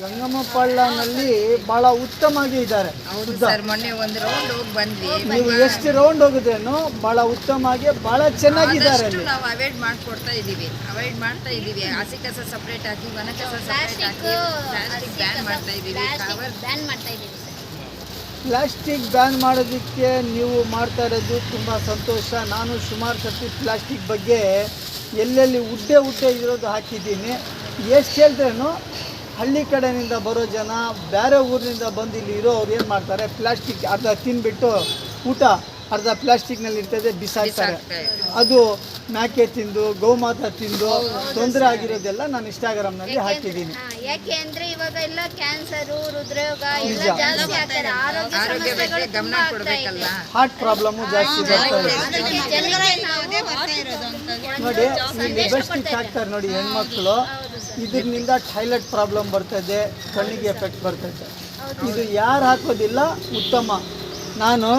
ಗಂಗಮ್ಮ ಪಳ್ಳನಲ್ಲಿ ಬಹಳ ಉತ್ತಮವಾಗಿ ಇದ್ದಾರೆ. ಹೌದು ಸರ್, ಮೊನ್ನೆ ಒಂದು ರೌಂಡ್ ಹೋಗಿ ಬಂದ್ವಿ. ನೀವು ಎಷ್ಟು ರೌಂಡ್ ಹೋಗಿದ್ರೇನು ಬಹಳ ಉತ್ತಮವಾಗಿ ಬಹಳ ಚೆನ್ನಾಗಿದ್ದಾರೆ ಅಲ್ಲಿ. ನಾವು ಅವಾಯ್ಡ್ ಮಾಡ್ತಾ ಇದೀವಿ. ಹಸಿ ಕಸ ಸಪ್ರೇಟ್ ಹಾಕಿ, ಒಣ ಕಸ ಸಪ್ರೇಟ್ ಹಾಕಿ, ಪ್ಲಾಸ್ಟಿಕ್ ಬ್ಯಾನ್ ಮಾಡ್ತಾ ಇದೀವಿ. ಪ್ಲಾಸ್ಟಿಕ್ ಬ್ಯಾನ್ ಮಾಡೋದಕ್ಕೆ ನೀವು ಮಾಡ್ತಾ ಇರೋದು ತುಂಬ ಸಂತೋಷ. ನಾನು ಸುಮಾರು ಸರ್ತಿ ಪ್ಲಾಸ್ಟಿಕ್ ಬಗ್ಗೆ ಎಲ್ಲೆಲ್ಲಿ ಉಡ್ಡೆ ಇರೋದು ಹಾಕಿದ್ದೀನಿ. ಎಷ್ಟು ಹೇಳಿದ್ರೇನು ಹಳ್ಳಿ ಕಡೆಯಿಂದ ಬರೋ ಜನ ಬೇರೆ ಊರಿನಿಂದ ಬಂದು ಇಲ್ಲಿ ಇರೋ ಅವ್ರು ಏನು ಮಾಡ್ತಾರೆ, ಪ್ಲಾಸ್ಟಿಕ್ ಅರ್ಧ ತಿಂದುಬಿಟ್ಟು ಊಟ ಅರ್ಧ ಪ್ಲಾಸ್ಟಿಕ್ನಲ್ಲಿ ಇರ್ತದೆ ಬಿಸಾಕ್ತಾರೆ. ಅದು ಮೇಕೆ ತಿಂದು ಗೋಮಾತ ತಿಂದು ತೊಂದರೆ ಆಗಿರೋದೆಲ್ಲ ನಾನು ಇನ್ಸ್ಟಾಗ್ರಾಮ್ನಲ್ಲಿ ಹಾಕಿದ್ದೀನಿ. ಯಾಕೆ ಅಂದ್ರೆ ಇವಾಗ ಎಲ್ಲ ಕ್ಯಾನ್ಸರು, ಹೃದ್ರೋಗ ಎಲ್ಲ ನಿಜ. ಜಾಸ್ತಿ ಆಗ್ತಾರೆ. ಆರೋಗ್ಯ ಬಗ್ಗೆ ಗಮನ ಕೊಡಬೇಕಲ್ಲ. ಹಾರ್ಟ್ ಪ್ರಾಬ್ಲಮ್ಮು ಜಾಸ್ತಿ ಬರ್ತಾ ಇದೆ. ನೋಡಿ ಇಲ್ಲಿ ಲಿಪ್ಸ್ಟಿಕ್ ಹಾಕ್ತಾರೆ ನೋಡಿ ಹೆಣ್ಮಕ್ಳು, ಇದರಿಂದ ಥೈರಾಯ್ಡ್ ಪ್ರಾಬ್ಲಮ್ ಬರ್ತದೆ, ಕಣ್ಣಿಗೆ ಎಫೆಕ್ಟ್ ಬರ್ತದೆ. ಇದು ಯಾರು ಹಾಕೋದಿಲ್ಲ ಉತ್ತಮ. ನಾನು